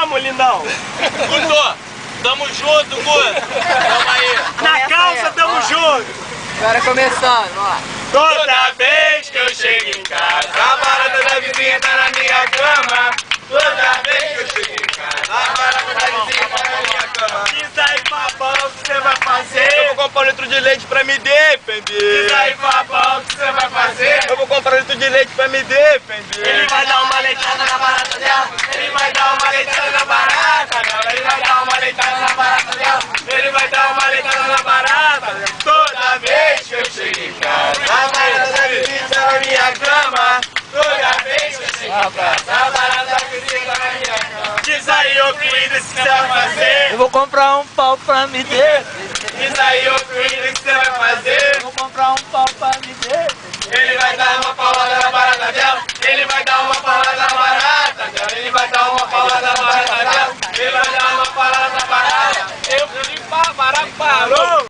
Vamos, lindão. Guto, tamo junto, Guto. Tamo aí. Na calça, tamo junto. Agora começando, vamos lá. Toda vez que eu chego em casa, a barata da vizinha tá na minha cama. Toda vez que eu chego em casa, a barata da vizinha tá na minha cama. Diz aí, papão, o que você vai fazer? Eu vou comprar um litro de leite pra me defender. Diz aí, papão, o que você vai fazer? Eu vou comprar um litro de leite pra me defender. Ele vai dar uma leitada na barata dela. Ele vai dar uma leitada na barata dela. Ele vai dar uma leitada na barata dela. Ele vai dar uma leitada na barata dela. Toda vez que eu chego em casa, a barata da vizinha tá na minha cama. Toda vez que eu chego em casa, a barata da vizinha tá na minha cama. Diz aí, ô querido, o que você vai fazer? Eu vou comprar um pau pra me defender. Diz aí, ô querido, o que você vai fazer? Eu vou comprar um pau pra me defender. Ele vai dar uma paulada na barata dela. Ele vai dar uma paulada na barata dela. Ele vai dar uma paulada na barata dela. Ele vai dar uma paulada na barata. Eu fui para parou.